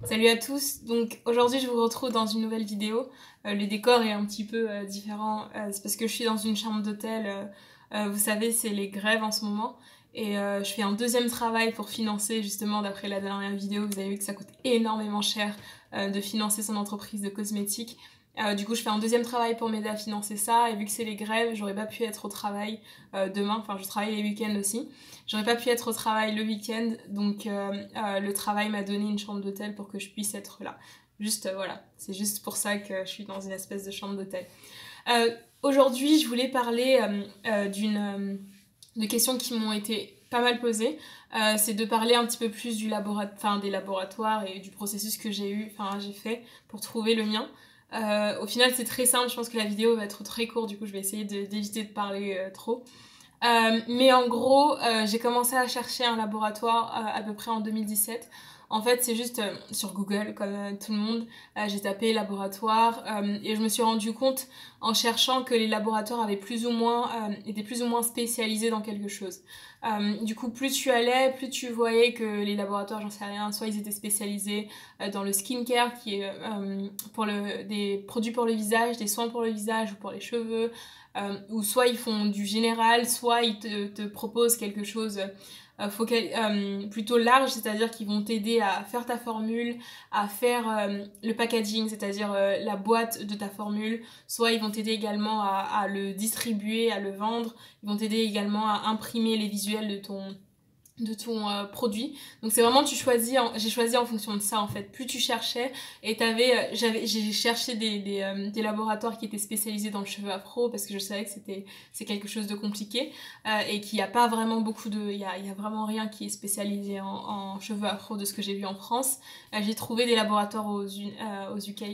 Salut à tous, donc aujourd'hui je vous retrouve dans une nouvelle vidéo. Le décor est un petit peu différent, c'est parce que je suis dans une chambre d'hôtel, vous savez c'est les grèves en ce moment, et je fais un deuxième travail pour financer justement, d'après la dernière vidéo vous avez vu que ça coûte énormément cher de financer son entreprise de cosmétiques. Du coup je fais un deuxième travail pour m'aider à financer ça, et vu que c'est les grèves j'aurais pas pu être au travail demain, enfin je travaille les week-ends aussi. J'aurais pas pu être au travail le week-end, donc le travail m'a donné une chambre d'hôtel pour que je puisse être là. Juste, voilà, c'est juste pour ça que je suis dans une espèce de chambre d'hôtel. Aujourd'hui, je voulais parler de questions qui m'ont été pas mal posées. C'est de parler un petit peu plus des laboratoires et du processus que j'ai fait pour trouver le mien. Au final, c'est très simple, je pense que la vidéo va être très courte, du coup, je vais essayer d'éviter de parler trop. Mais en gros, j'ai commencé à chercher un laboratoire à peu près en 2017. En fait, c'est juste sur Google, comme tout le monde, j'ai tapé laboratoire et je me suis rendu compte en cherchant que les laboratoires étaient plus ou moins spécialisés dans quelque chose. Du coup, plus tu allais, plus tu voyais que les laboratoires, j'en sais rien, soit ils étaient spécialisés dans le skincare, qui est des produits pour le visage, des soins pour le visage ou pour les cheveux, ou soit ils font du général, soit ils te proposent quelque chose plutôt large, c'est-à-dire qu'ils vont t'aider à faire ta formule, à faire le packaging, c'est-à-dire la boîte de ta formule, soit ils vont t'aider également à le distribuer, à le vendre, ils vont t'aider également à imprimer les visuels de ton produit. Donc c'est vraiment j'ai choisi en fonction de ça en fait. Plus tu cherchais et j'ai cherché des laboratoires qui étaient spécialisés dans le cheveu afro parce que je savais que c'est quelque chose de compliqué et qu'il n'y a pas vraiment il y a vraiment rien qui est spécialisé en cheveux afro de ce que j'ai vu en France. J'ai trouvé des laboratoires aux UK,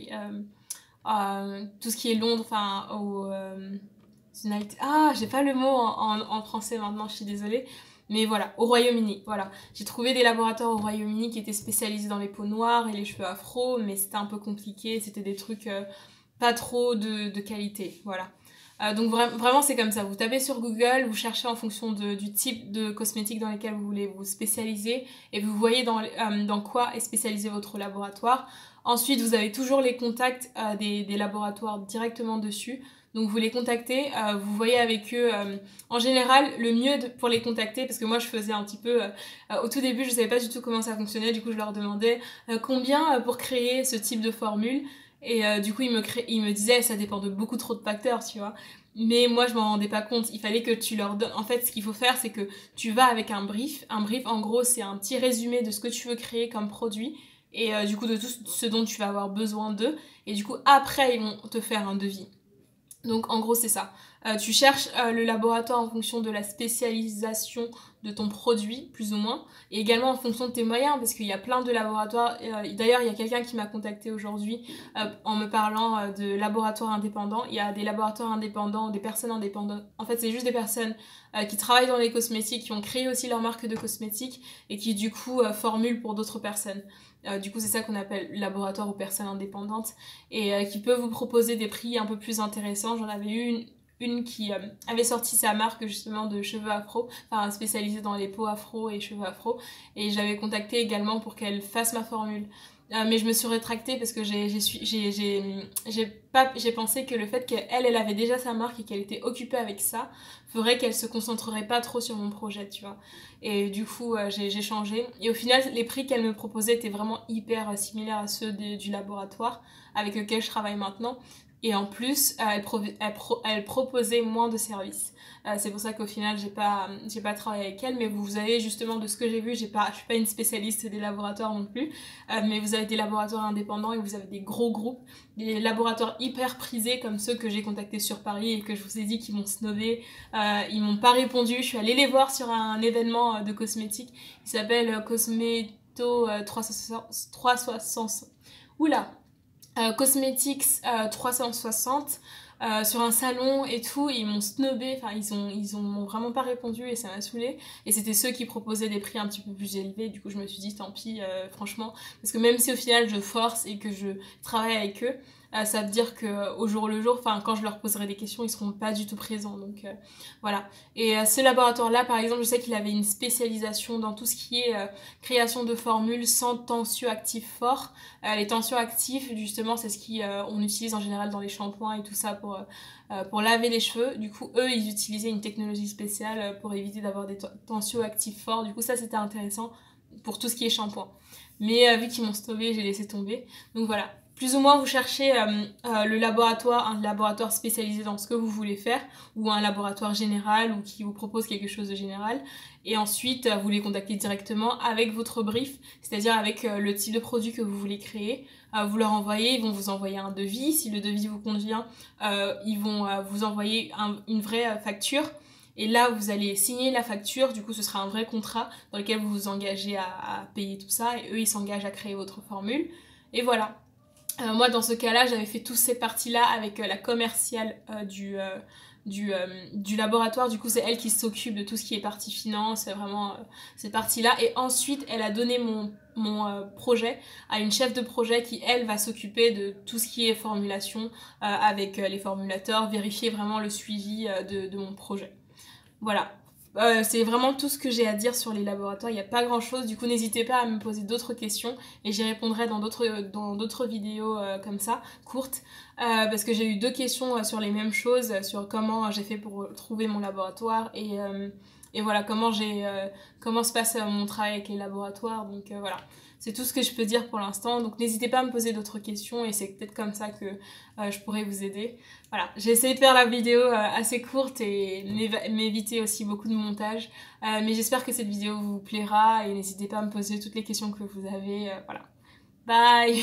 tout ce qui est Londres, enfin j'ai pas le mot en français maintenant, je suis désolée. Mais voilà, au Royaume-Uni, voilà. J'ai trouvé des laboratoires au Royaume-Uni qui étaient spécialisés dans les peaux noires et les cheveux afro, mais c'était un peu compliqué, c'était des trucs pas trop de qualité, voilà. Donc vraiment c'est comme ça, vous tapez sur Google, vous cherchez en fonction du type de cosmétique dans lequel vous voulez vous spécialiser et vous voyez dans quoi est spécialisé votre laboratoire. Ensuite vous avez toujours les contacts des laboratoires directement dessus. Donc vous les contactez, vous voyez avec eux. En général, le mieux pour les contacter, parce que moi je faisais un petit peu. Au tout début, je savais pas du tout comment ça fonctionnait, du coup je leur demandais combien pour créer ce type de formule. Et du coup, ils me disaient ça dépend de beaucoup trop de facteurs, tu vois. Mais moi, je m'en rendais pas compte. Il fallait que tu leur donnes. En fait, ce qu'il faut faire, c'est que tu vas avec un brief. Un brief, en gros, c'est un petit résumé de ce que tu veux créer comme produit et du coup de tout ce dont tu vas avoir besoin d'eux. Et du coup, après, ils vont te faire un devis. Donc en gros c'est ça. Tu cherches le laboratoire en fonction de la spécialisation de ton produit, plus ou moins, et également en fonction de tes moyens, parce qu'il y a plein de laboratoires. D'ailleurs, il y a quelqu'un qui m'a contacté aujourd'hui en me parlant de laboratoires indépendants. Il y a des laboratoires indépendants, des personnes indépendantes. En fait, c'est juste des personnes qui travaillent dans les cosmétiques, qui ont créé aussi leur marque de cosmétiques et qui du coup formulent pour d'autres personnes. Du coup, c'est ça qu'on appelle laboratoire aux personnes indépendantes et qui peut vous proposer des prix un peu plus intéressants. J'en avais eu une qui avait sorti sa marque justement de cheveux afro, enfin spécialisée dans les peaux afro et cheveux afro, et j'avais contacté également pour qu'elle fasse ma formule. Mais je me suis rétractée parce que j'ai pensé que le fait qu'elle avait déjà sa marque et qu'elle était occupée avec ça ferait qu'elle se concentrerait pas trop sur mon projet, tu vois. Et du coup, j'ai changé. Et au final, les prix qu'elle me proposait étaient vraiment hyper similaires à ceux du laboratoire avec lequel je travaille maintenant. Et en plus, elle proposait moins de services. C'est pour ça qu'au final, j'ai pas travaillé avec elle. Mais vous avez justement, de ce que j'ai vu, je suis pas une spécialiste des laboratoires non plus. Mais vous avez des laboratoires indépendants et vous avez des gros groupes. Des laboratoires hyper prisés comme ceux que j'ai contactés sur Paris et que je vous ai dit qu'ils m'ont snobé. Ils m'ont pas répondu. Je suis allée les voir sur un événement de cosmétiques. Il s'appelle Cosmeto 360. Oula! Cosmetics 360 sur un salon et tout, ils m'ont snobé, enfin m'ont vraiment pas répondu et ça m'a saoulée. Et c'était ceux qui proposaient des prix un petit peu plus élevés, du coup je me suis dit tant pis, franchement, parce que même si au final je force et que je travaille avec eux, ça veut dire qu'au jour le jour, enfin quand je leur poserai des questions, ils seront pas du tout présents. Donc voilà. Et ce laboratoire-là, par exemple, je sais qu'il avait une spécialisation dans tout ce qui est création de formules sans tensioactifs forts. Les tensioactifs, justement, c'est ce qu'on utilise en général dans les shampoings et tout ça pour laver les cheveux. Du coup, eux, ils utilisaient une technologie spéciale pour éviter d'avoir des tensioactifs forts. Du coup, ça, c'était intéressant pour tout ce qui est shampoing. Mais vu qu'ils m'ont stoppé, j'ai laissé tomber. Donc voilà. Plus ou moins, vous cherchez le laboratoire, un laboratoire spécialisé dans ce que vous voulez faire, ou un laboratoire général, ou qui vous propose quelque chose de général. Et ensuite, vous les contactez directement avec votre brief, c'est-à-dire avec le type de produit que vous voulez créer. Vous leur envoyez, ils vont vous envoyer un devis. Si le devis vous convient, ils vont vous envoyer une vraie facture. Et là, vous allez signer la facture, du coup, ce sera un vrai contrat dans lequel vous vous engagez à payer tout ça, et eux, ils s'engagent à créer votre formule. Et voilà. Moi, dans ce cas-là, j'avais fait toutes ces parties-là avec la commerciale du laboratoire. Du coup, c'est elle qui s'occupe de tout ce qui est partie finance, vraiment ces parties-là. Et ensuite, elle a donné mon projet à une chef de projet qui, elle, va s'occuper de tout ce qui est formulation avec les formulateurs, vérifier vraiment le suivi de mon projet. Voilà. C'est vraiment tout ce que j'ai à dire sur les laboratoires, il n'y a pas grand chose, du coup n'hésitez pas à me poser d'autres questions et j'y répondrai dans d'autres vidéos comme ça, courtes, parce que j'ai eu 2 questions sur les mêmes choses, sur comment j'ai fait pour trouver mon laboratoire et voilà, comment se passe mon travail avec les laboratoires, donc voilà. C'est tout ce que je peux dire pour l'instant, donc n'hésitez pas à me poser d'autres questions et c'est peut-être comme ça que je pourrais vous aider. Voilà, j'ai essayé de faire la vidéo assez courte et m'éviter aussi beaucoup de montage, mais j'espère que cette vidéo vous plaira et n'hésitez pas à me poser toutes les questions que vous avez. Voilà, bye.